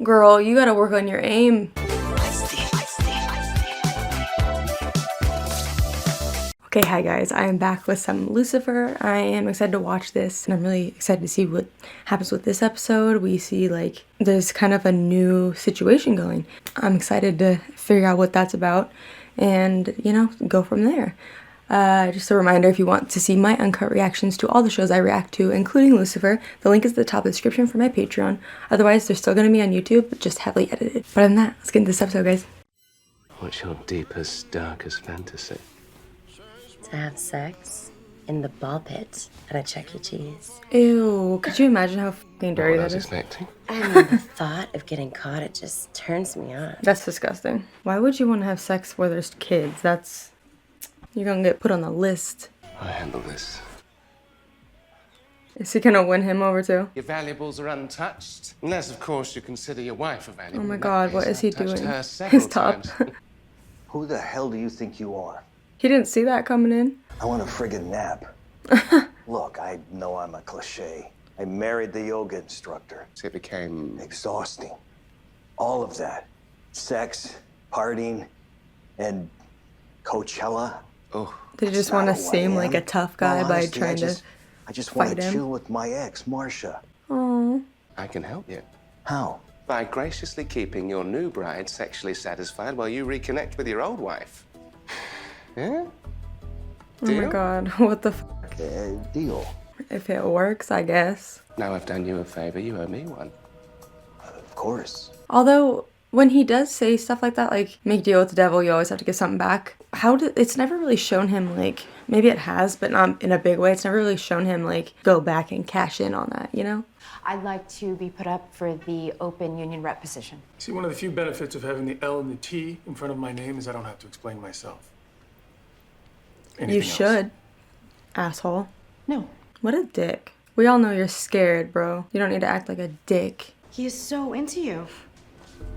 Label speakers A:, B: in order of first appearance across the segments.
A: Girl, you gotta work on your aim. Okay, hi guys, I am back with some Lucifer. I am excited to watch this, and I'm really excited to see what happens with this episode. We see, like, there's kind of a new situation going. I'm excited to figure out what that's about and, you know, go from there. Just a reminder, if you want to see my uncut reactions to all the shows I react to, including Lucifer, the link is at the top of the description for my Patreon. Otherwise, they're still going to be on YouTube, but just heavily edited. But other than that, let's get into this episode, guys.
B: What's your deepest, darkest fantasy?
C: To have sex in the ball pit at a Chuck E. Cheese.
A: Ew, could you imagine how fucking dirty that is?
B: Expecting.
C: I mean, the thought of getting caught, it just turns me on.
A: That's disgusting. Why would you want to have sex where there's kids? That's... You're gonna get put on the list.
B: I handle this.
A: Is he gonna win him over too?
B: Your valuables are untouched. Unless, of course, you consider your wife a valuable.
A: Oh my god, what is he
B: I've touched
A: doing?
B: her several
A: His top.
B: times.
D: Who the hell do you think you are?
A: He didn't see that coming in.
D: I want a friggin' nap. Look, I know I'm a cliche. I married the yoga instructor.
B: It became...
D: Exhausting. All of that. Sex, partying, and Coachella.
B: Oh,
A: Did you just
D: That's not
A: want to
D: who I
A: seem
D: am.
A: like a tough guy
D: No,
A: by
D: honestly,
A: trying to
D: I just want
A: fight
D: to
A: him?
D: chill with my ex, Marcia.
A: Oh,
B: I can help you.
D: How?
B: By graciously keeping your new bride sexually satisfied while you reconnect with your old wife. Yeah?
A: oh my
B: Deal?
A: god, what the f?
D: Deal.
A: If it works, I guess.
B: Now I've done you a favor, you owe me one.
D: Of course.
A: Although, when he does say stuff like that, like, make deal with the devil, you always have to give something back. It's never really shown him, like, maybe it has, but not in a big way. It's never really shown him, like, go back and cash in on that, you know?
E: I'd like to be put up for the open union rep position.
F: See, one of the few benefits of having the L and the T in front of my name is I don't have to explain myself. Anything
A: You
F: else?
A: should, asshole.
E: No.
A: What a dick. We all know you're scared, bro. You don't need to act like a dick.
G: He is so into you.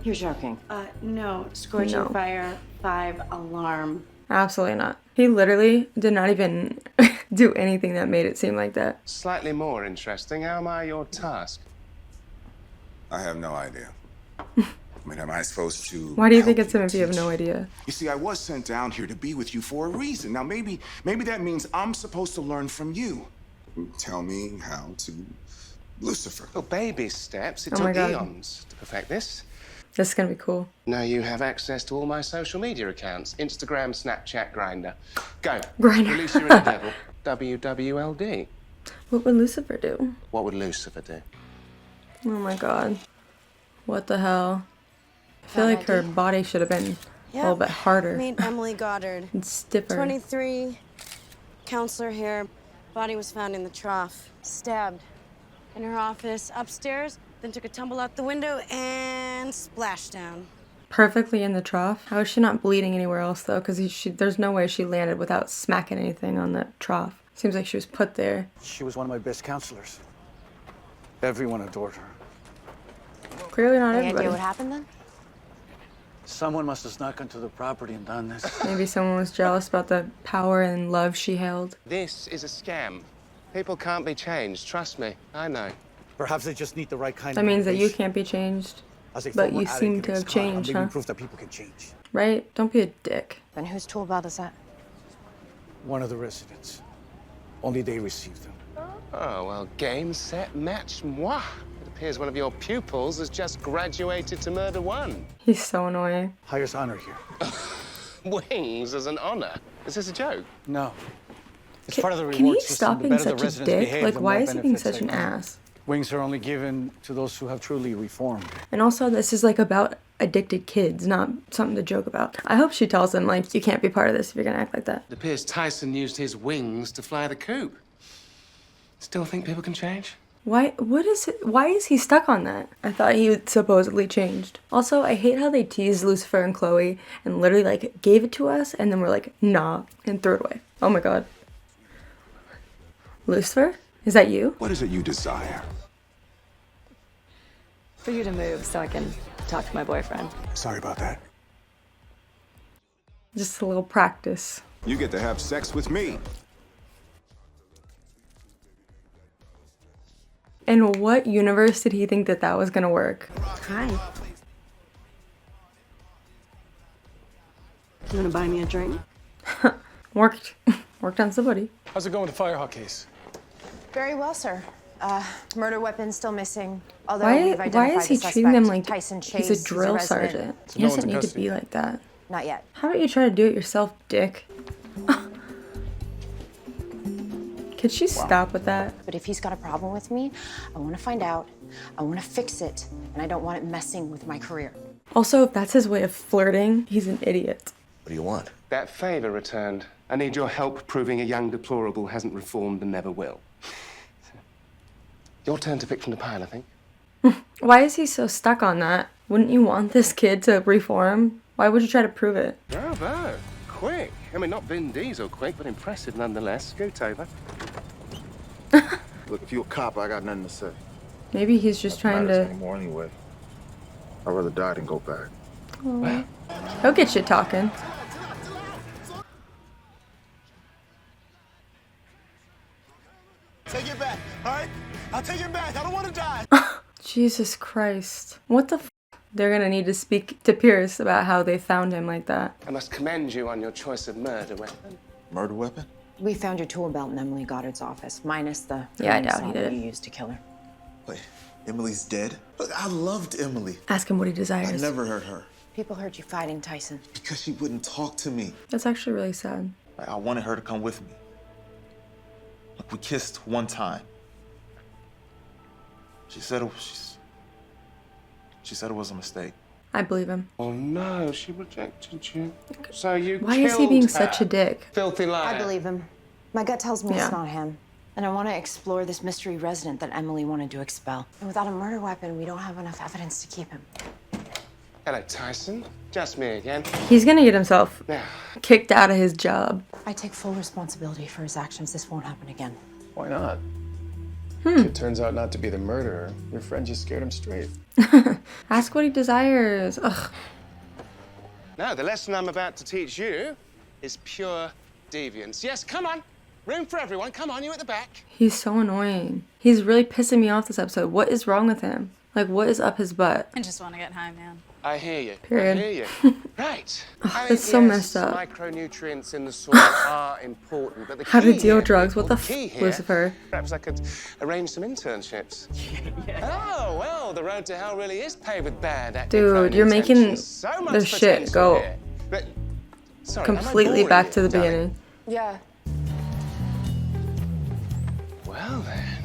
E: You're joking.
G: No. Scorching
A: No.
G: fire, 5 alarm.
A: Absolutely not. He literally did not even do anything that made it seem like that.
B: Slightly more interesting, how am I your task?
H: I have no idea. I mean, am I supposed to...
A: Why do you
H: help
A: think it's him if you have no
H: teach?
A: idea?
H: You see, I was sent down here to be with you for a reason. Now, maybe that means I'm supposed to learn from you. Tell me how to... Lucifer.
B: Well, baby steps. It
A: Oh my
B: took
A: God.
B: eons to perfect this.
A: This is gonna be cool.
B: Now you have access to all my social media accounts. Instagram, Snapchat, Grindr. Go.
A: Grindr.
B: Release your inner devil. WWLD.
A: What would Lucifer do?
B: What would Lucifer do?
A: Oh my god. What the hell? I feel like her body should have been a little bit harder
I: Meet Emily Goddard,
A: and stiffer.
I: 23, counselor here. Body was found in the trough, stabbed in her office upstairs, then took a tumble out the window and splashed down.
A: Perfectly in the trough. How is she not bleeding anywhere else though? Because there's no way she landed without smacking anything on the trough. Seems like she was put there.
J: She was one of my best counselors. Everyone adored her.
A: Clearly not
E: Any idea
A: everybody.
E: what happened then?
J: Someone must have snuck into the property and done this.
A: Maybe someone was jealous about the power and love she held.
B: This is a scam. People can't be changed. Trust me. I know.
J: Perhaps they just need the right kind
A: That
J: of
A: means that you
J: motivation.
A: can't be changed,
J: As a
A: but
J: former
A: you
J: addict
A: seem
J: and
A: to have
J: ex-con, I'm
A: changed,
J: living
A: huh?
J: proof that people can change.
A: Right? Don't be a dick.
E: Then whose tool belt is that?
J: One of the residents. Only they received them.
B: Oh, well, game, set, match, moi. It appears one of your pupils has just graduated to murder one.
A: He's so annoying.
J: Highest honor here.
B: Wings as an honor. Is this a joke?
J: No. It's
A: Can,
J: part of the
A: can
J: reward
A: he
J: system.
A: stop
J: The
A: being
J: better the
A: such a
J: residents
A: dick?
J: behave,
A: Like,
J: the
A: why
J: more
A: is he being
J: benefits
A: such an
J: they get.
A: ass?
J: Wings are only given to those who have truly reformed.
A: And also, this is like about addicted kids, not something to joke about. I hope she tells him, like, you can't be part of this if you're gonna act like that.
B: It appears Tyson used his wings to fly the coop. Still think people can change?
A: Why is he stuck on that? I thought he had supposedly changed. Also, I hate how they teased Lucifer and Chloe and literally, like, gave it to us and then we're like, nah, and threw it away. Oh my god. Lucifer? Is that you?
H: What is it you desire?
K: For you to move so I can talk to my boyfriend.
H: Sorry about that.
A: Just a little practice.
H: You get to have sex with me.
A: In what universe did he think that that was gonna work?
G: Hi. You wanna buy me a drink?
A: Worked. Worked on somebody.
F: How's it going with the Firehawk case?
E: Very well, sir. Murder weapon still missing. Although
A: Why
E: we've identified
A: is he
E: the
A: treating them
E: suspect,
A: like
E: Tyson Chase.
A: he's a drill
E: resident.
A: sergeant?
F: So
A: He
F: no one's
A: doesn't
F: in
A: need to
F: custody?
A: be like that.
E: Not yet.
A: How about you try to do it yourself, dick? Could she stop with that?
E: But if he's got a problem with me, I want to find out. I want to fix it, and I don't want it messing with my career.
A: Also, if that's his way of flirting, he's an idiot.
D: What do you want?
B: That favor returned. I need your help proving a young deplorable hasn't reformed and never will. Your turn to pick from the pile, I think.
A: Why is he so stuck on that? Wouldn't you want this kid to reform? Why would you try to prove it?
B: Bravo. Quick. I mean, not Vin Diesel quick, but impressive nonetheless. Scoot over.
L: Look, if you're a cop, I got nothing to say.
A: Maybe he's just trying to...
L: Anymore anyway. I'd rather die than go back.
A: Well, he'll get you talking.
L: Take it back, all right? I'll take it back. I don't want to die.
A: Jesus Christ. What the f? They're gonna need to speak to Pierce about how they found him like that.
B: I must commend you on your choice of murder weapon.
L: Murder weapon?
E: We found your tool belt in Emily Goddard's office, minus the
A: Yeah, I doubt he did it.
E: you used to kill her.
L: Wait, Emily's dead? Look, I loved Emily.
A: Ask him what he desires.
L: I never hurt her
E: People heard you fighting Tyson.
L: because she wouldn't talk to me.
A: That's actually really sad.
L: I wanted her to come with me. Look, we kissed one time. She said it was a mistake.
A: I believe him.
B: Oh no, she rejected you. So you
A: Why is he being
B: killed
A: such a
B: her.
A: dick?
B: Filthy liar.
E: I believe him. My gut tells me
A: Yeah.
E: it's not him. And I want to explore this mystery resident that Emily wanted to expel. And without a murder weapon, we don't have enough evidence to keep him.
B: Hello, Tyson. Just me again.
A: He's gonna get himself
B: Now,
A: kicked out of his job.
E: I take full responsibility for his actions. This won't happen again.
F: Why not? It turns out not to be the murderer. Your friend just scared him straight.
A: Ask what he desires. Ugh.
B: now the lesson I'm about to teach you is pure deviance. Yes, come on. Room for everyone. Come on, you at the back.
A: He's so annoying. He's really pissing me off this episode. What is wrong with him? Like, what is up his butt?
M: I just want to get high, man.
B: I hear you.
A: Period.
B: I hear you. Right. I mean,
A: that's so messed up.
B: Micronutrients in the soil are important, but the
A: How to
B: key
A: deal
B: here-
A: drugs. What the
B: the key
A: f,
B: here-
A: Lucifer?
B: Perhaps I could arrange some internships. Oh, well, the road to hell really is paved with bad
A: Dude, you're making
B: intentions. So much
A: the shit
B: potential
A: go
B: here. But, sorry, am I
A: completely
B: boring
A: back
B: you,
A: to the
B: darling?
A: beginning.
E: Yeah.
B: Well, then.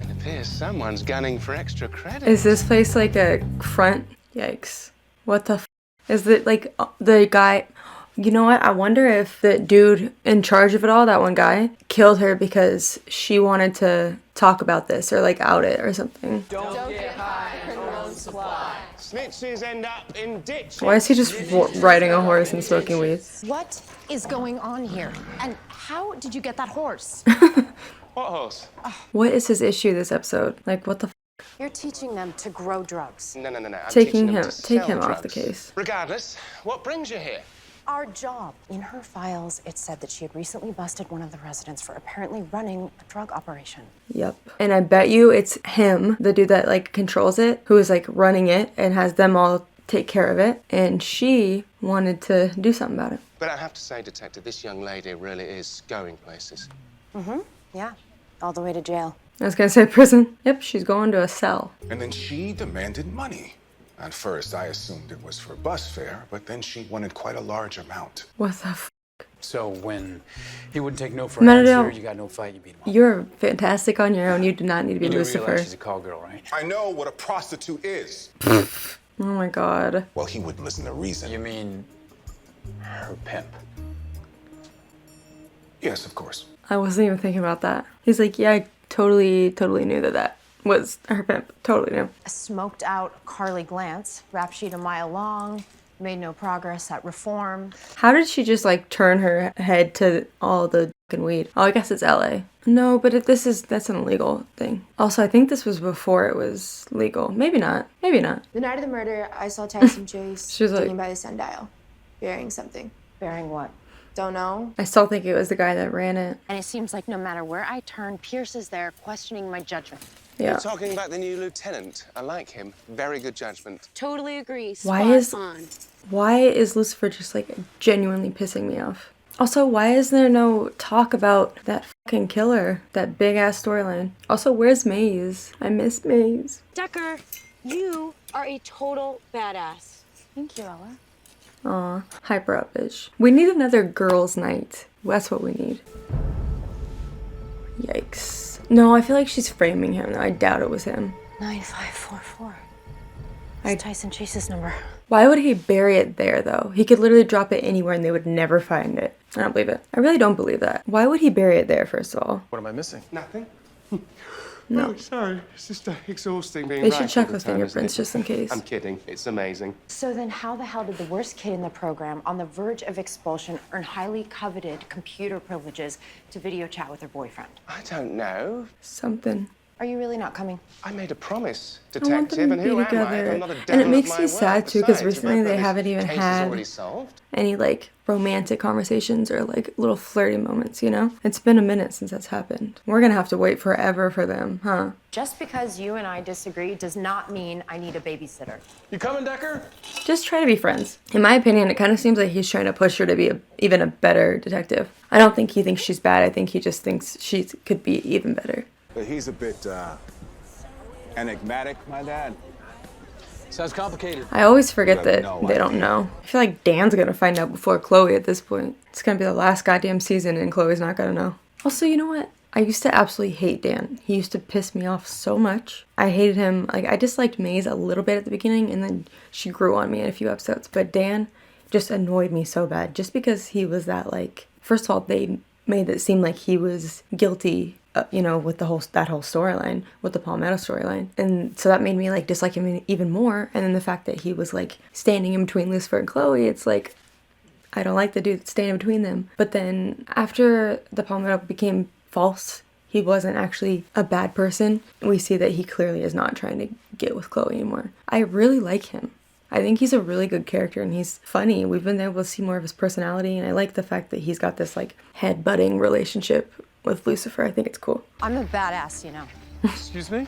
B: It appears someone's gunning for extra credit.
A: Is this place like a front? Yikes. What the f? Is it like the guy? You know what? I wonder if the dude in charge of it all, that one guy, killed her because she wanted to talk about this or like out it or something.
B: Don't get high, criminal supply. Snitches end up in ditches.
A: Why is he just riding a horse and smoking weed?
E: What is going on here? And how did you get that horse?
B: What horse?
A: What is his issue this episode? Like, what the f?
E: You're teaching them to grow drugs.
B: No. I'm
A: Taking
B: teaching them
A: him,
B: to
A: take
B: sell
A: him off the
B: drugs.
A: case.
B: Regardless, what brings you here?
E: Our job. In her files, it said that she had recently busted one of the residents for apparently running a drug operation.
A: Yep. And I bet you it's him, the dude that like controls it, who is like running it and has them all take care of it. And she wanted to do something about it.
B: But I have to say, Detective, this young lady really is going places.
E: Mm-hmm. Yeah. All the way to jail.
A: I was gonna say prison. Yep, she's going to a cell.
H: And then she demanded money. At first, I assumed it was for bus fare, but then she wanted quite a large amount.
A: What the f?
J: So when he wouldn't take no for an answer, you got no fight, you beat him up.
A: You're fantastic on your own. You do not need to be
J: You do
A: Lucifer.
J: realize she's a call girl, right?
H: I know what a prostitute is.
A: Oh my god.
H: Well, he wouldn't listen to reason.
J: You mean her pimp?
H: Yes, of course.
A: I wasn't even thinking about that. He's like, yeah, I totally knew that was her pimp. Totally knew.
E: A smoked out Carly Glantz, rap sheet a mile long, made no progress at reform.
A: How did she just like turn her head to all the fucking weed? Oh, I guess it's LA. No, but that's an illegal thing. Also, I think this was before it was legal. Maybe not. Maybe not.
N: The night of the murder, I saw Tyson Chase
A: She was like-
N: digging by the sundial, bearing something.
E: Bearing what? Don't know.
A: I still think it was the guy that ran it.
E: And it seems like no matter where I turn, Pierce is there questioning my judgment.
A: Yeah.
B: You're talking about the new lieutenant. I like him. Very good judgment.
I: Totally agree.
A: Why
I: Spot
A: why is Lucifer just like genuinely pissing me off? Also, why is there no talk about that fucking killer? That big ass storyline. Also, where's Maze? I miss Maze.
I: Decker, you are a total badass.
E: Thank you, Ella.
A: Aw, hyper up, bitch. We need another girls' night. That's what we need. Yikes. No, I feel like she's framing him. I doubt it was him.
E: 9544. It's Tyson Chase's number.
A: Why would he bury it there, though? He could literally drop it anywhere and they would never find it. I don't believe it. I really don't believe that. Why would he bury it there, first of all?
F: What am I missing?
B: Nothing.
A: No.
B: Oh, sorry. It's just exhausting being
A: They
B: right
A: should check
B: all
A: the
B: the time,
A: fingerprints
B: isn't it?
A: just in case.
B: I'm kidding. It's amazing.
E: So then how the hell did the worst kid in the program, on the verge of expulsion, earn highly coveted computer privileges to video chat with her boyfriend?
B: I don't know.
A: Something.
E: Are you really not coming?
B: I made a promise,
A: I want
B: detective,
A: them
B: and
A: to be
B: who am I?
A: together.
B: I'm not a
A: And
B: devil
A: it makes
B: of
A: me
B: my
A: sad
B: word.
A: too, because
B: Besides,
A: recently
B: remember,
A: they
B: this
A: haven't even
B: case is
A: had
B: already solved.
A: any like romantic conversations or like little flirty moments, you know? It's been a minute since that's happened. We're gonna have to wait forever for them, huh?
E: Just because you and I disagree does not mean I need a babysitter.
F: You coming, Decker?
A: Just try to be friends. In my opinion, it kind of seems like he's trying to push her to be even a better detective. I don't think he thinks she's bad. I think he just thinks she could be even better.
M: But he's a bit, enigmatic, my dad.
J: Sounds complicated.
A: I always forget
M: You
A: that
M: have no
A: they don't
M: idea.
A: know. I feel like Dan's gonna find out before Chloe at this point. It's gonna be the last goddamn season and Chloe's not gonna know. Also, you know what? I used to absolutely hate Dan. He used to piss me off so much. I hated him. Like, I disliked Maze a little bit at the beginning and then she grew on me in a few episodes. But Dan just annoyed me so bad just because he was that, like, first of all, they made it seem like he was guilty, you know, with that whole storyline, with the Palmetto storyline. And so that made me like dislike him even more. And then the fact that he was like standing in between Lucifer and Chloe, it's like, I don't like the dude standing between them. But then after the Palmetto became false, he wasn't actually a bad person. We see that he clearly is not trying to get with Chloe anymore. I really like him. I think he's a really good character and he's funny. We've been able to see more of his personality, and I like the fact that he's got this like head-butting relationship with Lucifer. I think it's cool.
E: I'm a badass, you know.
F: Excuse me?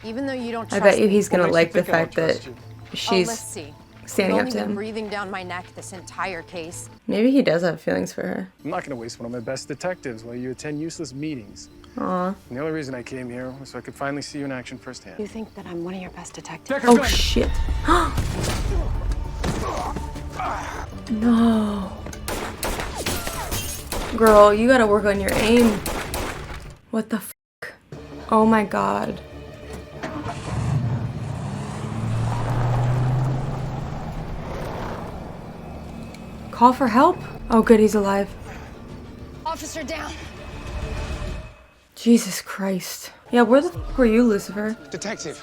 E: Even though you don't
A: I
E: trust
A: bet you
E: me.
A: he's gonna
F: What makes
A: like
F: you
A: the
F: think I
A: fact
F: don't
A: that
F: trust you?
A: she's
E: let's see.
A: standing
E: You've
A: up
E: only
A: to
E: been
A: him.
E: breathing down my neck this entire case.
A: Maybe he does have feelings for her.
F: I'm not gonna waste one of my best detectives while you attend useless meetings.
A: Aw.
F: And the only reason I came here was so I could finally see you in action firsthand.
E: You think that I'm one of your best detectives?
A: Oh shit. No. Girl, you gotta work on your aim. What the fuck? Oh my god. Call for help? Oh good, he's alive.
E: Officer down.
A: Jesus Christ. Yeah, where the fuck were you, Lucifer?
B: Detective.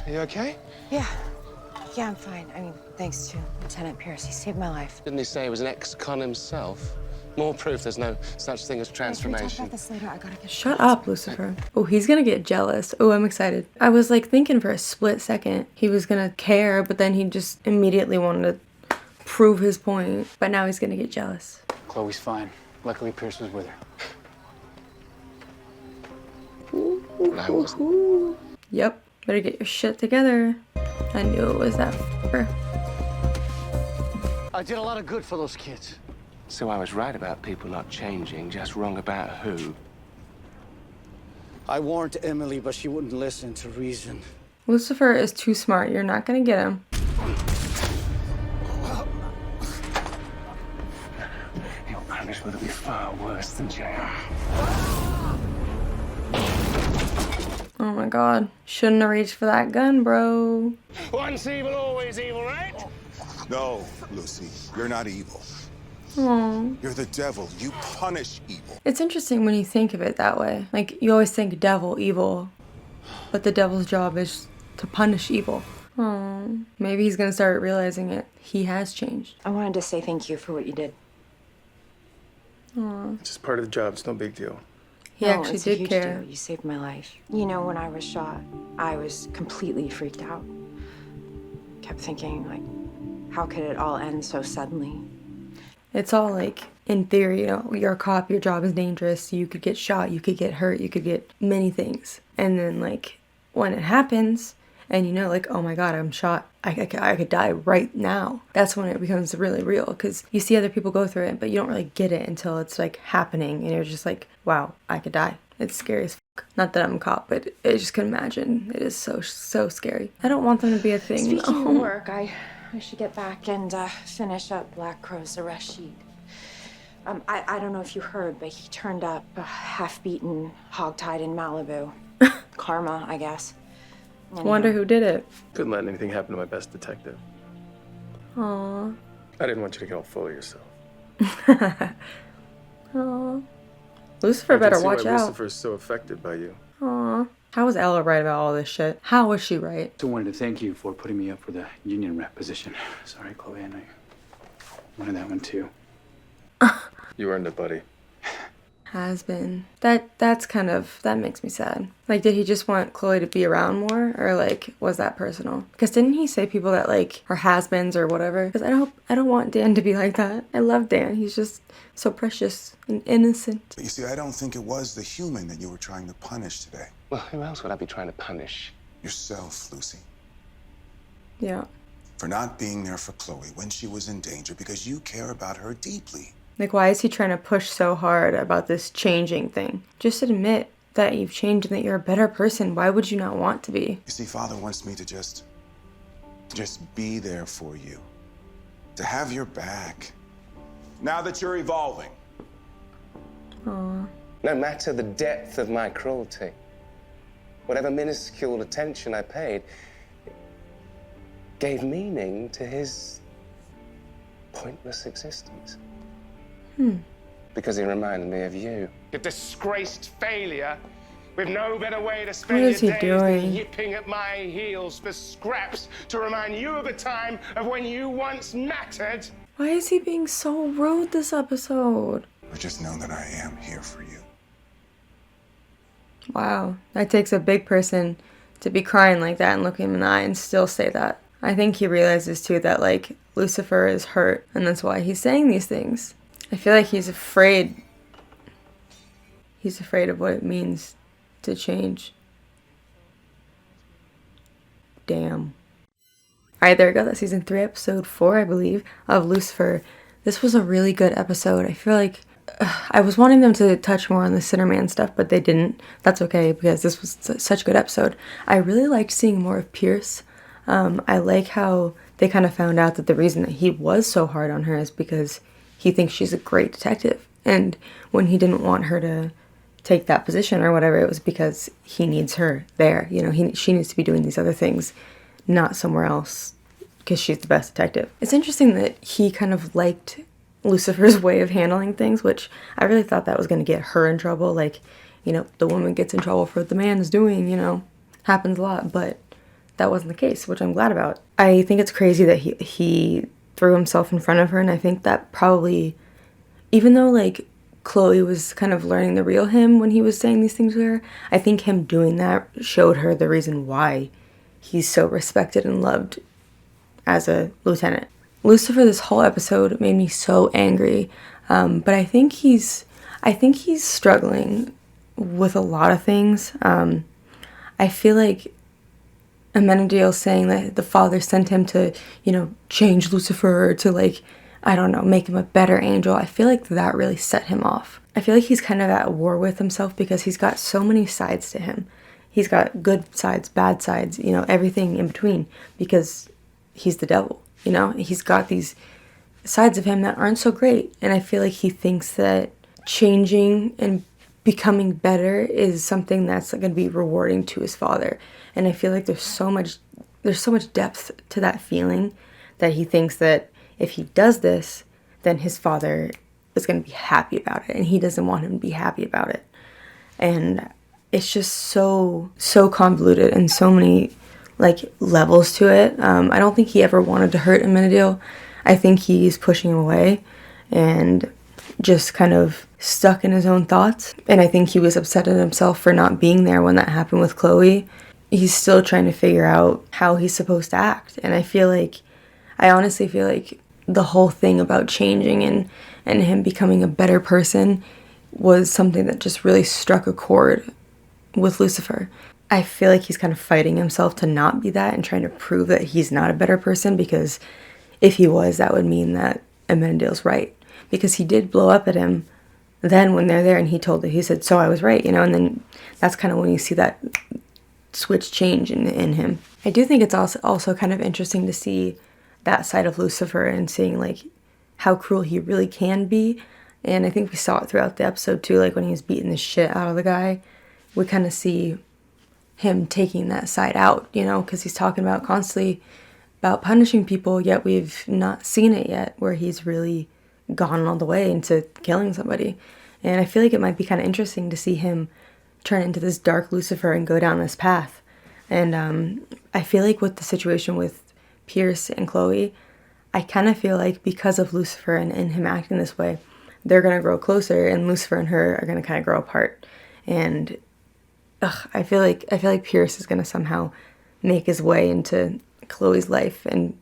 B: Are you okay?
E: Yeah. Yeah, I'm fine. I mean, thanks to Lieutenant Pierce. He saved my life.
B: Didn't he say he was an ex-con himself? More proof there's no such thing as
E: Can we talk
B: transformation.
E: about this later? I gotta get.
A: Shut up, Lucifer. Oh, he's gonna get jealous. Oh, I'm excited. I was like thinking for a split second he was gonna care, but then he just immediately wanted to prove his point. But now he's gonna get jealous.
J: Chloe's fine. Luckily, Pierce was with her.
B: I wasn't.
A: Yep. Better get your shit together. I knew it was that f***er.
J: I did a lot of good for those kids.
B: So I was right about people not changing, just wrong about who.
J: I warned Emily, but she wouldn't listen to reason.
A: Lucifer is too smart. You're not gonna get him.
B: Your punishment will be far worse than jail.
A: Oh my god. Shouldn't have reached for that gun, bro.
B: Once evil, always evil, right?
H: No, Lucy, you're not evil.
A: Aww.
H: You're the devil. You punish evil.
A: It's interesting when you think of it that way. Like, you always think devil, evil. But the devil's job is to punish evil. Aww. Maybe he's gonna start realizing it. He has changed.
E: I wanted to say thank you for what you did.
A: Aww.
F: It's just part of the job. It's no big deal.
A: He
E: No,
A: actually
E: it's a
A: did
E: huge
A: care.
E: deal. You saved my life. You know, when I was shot, I was completely freaked out. Kept thinking, like, how could it all end so suddenly?
A: It's all like, in theory, you know, you're a cop, your job is dangerous, you could get shot, you could get hurt, you could get many things. And then, like, when it happens, and you know, like, oh my god, I'm shot, I could die right now. That's when it becomes really real, because you see other people go through it, but you don't really get it until it's, like, happening, and you're just like, wow, I could die. It's scary as fuck. Not that I'm a cop, but I just can imagine. It is so scary. I don't want them to be a thing.
E: Speaking of work, I should get back and finish up Black Crow's arrest sheet. I don't know if you heard, but he turned up half-beaten, hogtied in Malibu. Karma, I guess. Anyhow.
A: Wonder who did it.
F: Couldn't let anything happen to my best detective.
A: Aww.
F: I didn't want you to get all full of yourself.
A: Aww. Lucifer better watch out.
F: Lucifer's so affected by you.
A: Aww. How was Ella right about all this shit? How was she right?
J: So wanted to thank you for putting me up for the union rep position. Sorry, Chloe, I know you wanted that one too.
F: You earned it, buddy.
A: Has been. That's kind of, that makes me sad. Like, did he just want Chloe to be around more? Or, like, was that personal? Because didn't he say people that, like, are has-beens or whatever? Because I don't want Dan to be like that. I love Dan. He's just so precious and innocent.
H: But you see, I don't think it was the human that you were trying to punish today.
B: Well, who else would I be trying to punish?
H: Yourself, Lucy.
A: Yeah.
H: For not being there for Chloe when she was in danger because you care about her deeply.
A: Like, why is he trying to push so hard about this changing thing? Just admit that you've changed and that you're a better person. Why would you not want to be?
H: You see, Father wants me to just be there for you. To have your back. Now that you're evolving.
A: Aww.
B: No matter the depth of my cruelty, whatever minuscule attention I paid, gave meaning to his pointless existence. Because he reminded me of you. A disgraced failure with no better way to spend
A: What is
B: your
A: he
B: days than
A: doing?
B: yipping at my heels for scraps to remind you of a time of when you once mattered.
A: Why is he being so rude this episode?
H: But just know that I am here for you.
A: Wow, that takes a big person to be crying like that and look him in the eye and still say that. I think he realizes too that, like, Lucifer is hurt, and that's why he's saying these things. I feel like he's afraid. He's afraid of what it means to change. Damn. Alright, there we go. That's season 3, episode 4, I believe, of Lucifer. This was a really good episode. I feel like I was wanting them to touch more on the Sinnerman stuff, but they didn't. That's okay, because this was such a good episode. I really liked seeing more of Pierce. I like how they kind of found out that the reason that he was so hard on her is because he thinks she's a great detective. And when he didn't want her to take that position or whatever, it was because he needs her there. You know, she needs to be doing these other things, not somewhere else, because she's the best detective. It's interesting that he kind of liked Lucifer's way of handling things, which I really thought that was going to get her in trouble. Like, you know, the woman gets in trouble for what the man is doing, you know, happens a lot, but that wasn't the case, which I'm glad about. I think it's crazy that he threw himself in front of her, and I think that probably, even though, like, Chloe was kind of learning the real him when he was saying these things to her, I think him doing that showed her the reason why he's so respected and loved as a lieutenant. Lucifer, this whole episode made me so angry, but I think he's struggling with a lot of things. I feel like Amenadiel saying that the father sent him to, you know, change Lucifer, or to, like, I don't know, make him a better angel. I feel like that really set him off. I feel like he's kind of at war with himself because he's got so many sides to him. He's got good sides, bad sides, you know, everything in between, because he's the devil, you know? He's got these sides of him that aren't so great, and I feel like he thinks that changing and becoming better is something that's going to be rewarding to his father. And I feel like there's so much depth to that feeling that he thinks that if he does this, then his father is going to be happy about it, and he doesn't want him to be happy about it. And it's just so convoluted and so many, like, levels to it. I don't think he ever wanted to hurt Amenadiel. I think he's pushing him away and just kind of stuck in his own thoughts. And I think he was upset at himself for not being there when that happened with Chloe. He's still trying to figure out how he's supposed to act. And I honestly feel like the whole thing about changing and him becoming a better person was something that just really struck a chord with Lucifer. I feel like he's kind of fighting himself to not be that and trying to prove that he's not a better person, because if he was, that would mean that Amenadiel's right. Because he did blow up at him then when they're there, and he said, so I was right, you know, and then that's kind of when you see that switch change in him. I do think it's also kind of interesting to see that side of Lucifer and seeing like how cruel he really can be. And I think we saw it throughout the episode too, like when he was beating the shit out of the guy, we kind of see him taking that side out, you know, because he's talking about constantly about punishing people, yet we've not seen it yet where he's really gone all the way into killing somebody. And I feel like it might be kind of interesting to see him turn into this dark Lucifer and go down this path. And I feel like with the situation with Pierce and Chloe, I kind of feel like because of Lucifer and him acting this way, they're going to grow closer, and Lucifer and her are going to kind of grow apart. And I feel like Pierce is going to somehow make his way into Chloe's life and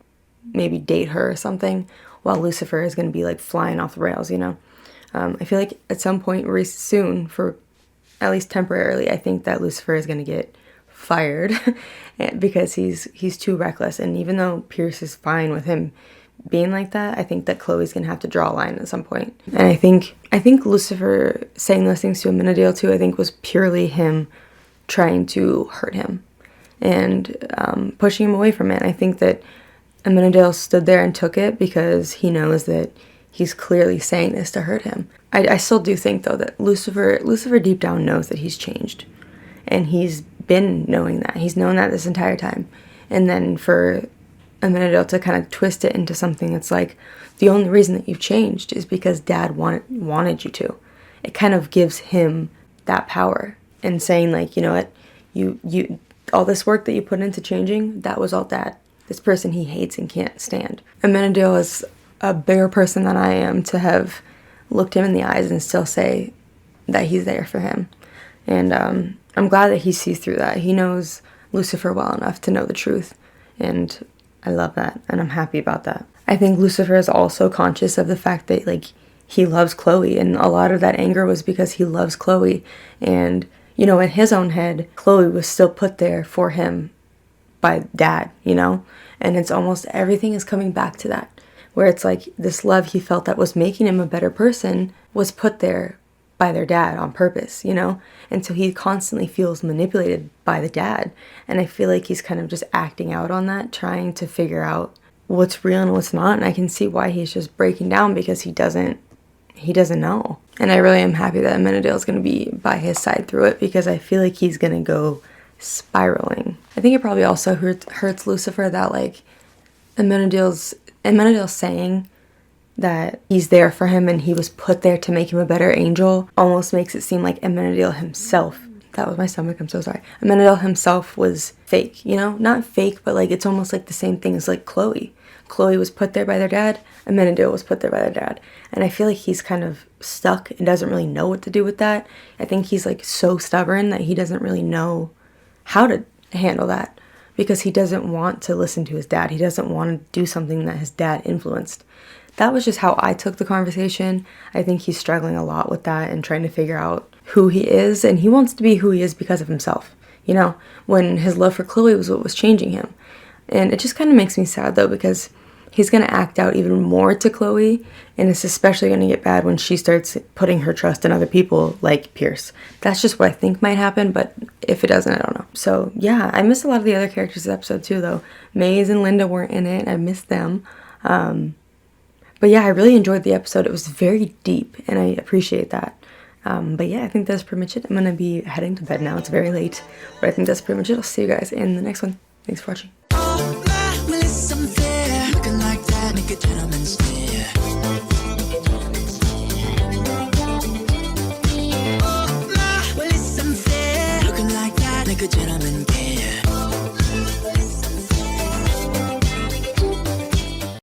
A: maybe date her or something, while Lucifer is going to be like flying off the rails, you know. I feel like at some point very soon, for at least temporarily, I think that Lucifer is going to get fired because he's too reckless. And even though Pierce is fine with him being like that, I think that Chloe's going to have to draw a line at some point. And I think Lucifer saying those things to Amenadiel too, I think was purely him trying to hurt him and pushing him away from it. I think that Amenadiel stood there and took it because he knows that he's clearly saying this to hurt him. I still do think, though, that Lucifer deep down knows that he's changed. And he's been knowing that. He's known that this entire time. And then for Amenadiel to kind of twist it into something that's like, the only reason that you've changed is because Dad wanted you to. It kind of gives him that power. And saying, like, you know what, you all this work that you put into changing, that was all Dad. This person he hates and can't stand. Amenadiel is a bigger person than I am to have looked him in the eyes and still say that he's there for him. And I'm glad that he sees through that. He knows Lucifer well enough to know the truth. And I love that. And I'm happy about that. I think Lucifer is also conscious of the fact that, like, he loves Chloe. And a lot of that anger was because he loves Chloe. And, you know, in his own head, Chloe was still put there for him by Dad, you know? And it's almost everything is coming back to that. Where it's like this love he felt that was making him a better person was put there by their dad on purpose, you know? And so he constantly feels manipulated by the dad. And I feel like he's kind of just acting out on that, trying to figure out what's real and what's not. And I can see why he's just breaking down, because he doesn't know. And I really am happy that Amenadiel is going to be by his side through it, because I feel like he's going to go spiraling. I think it probably also hurts Lucifer that, like, Amenadiel's saying that he's there for him and he was put there to make him a better angel almost makes it seem like Amenadiel himself, that was my stomach, I'm so sorry, Amenadiel himself was fake, you know? Not fake, but like it's almost like the same thing as like Chloe. Chloe was put there by their dad, Amenadiel was put there by their dad. And I feel like he's kind of stuck and doesn't really know what to do with that. I think he's like so stubborn that he doesn't really know how to handle that, because he doesn't want to listen to his dad. He doesn't want to do something that his dad influenced. That was just how I took the conversation. I think he's struggling a lot with that and trying to figure out who he is. And he wants to be who he is because of himself, you know, when his love for Chloe was what was changing him. And it just kind of makes me sad, though, because he's going to act out even more to Chloe. And it's especially going to get bad when she starts putting her trust in other people like Pierce. That's just what I think might happen. But if it doesn't, I don't know. So, yeah, I missed a lot of the other characters this episode, too, though. Maze and Linda weren't in it. I missed them. But yeah, I really enjoyed the episode. It was very deep, and I appreciate that. But yeah, I think that's pretty much it. I'm going to be heading to bed now. It's very late, but I think that's pretty much it. I'll see you guys in the next one. Thanks for watching.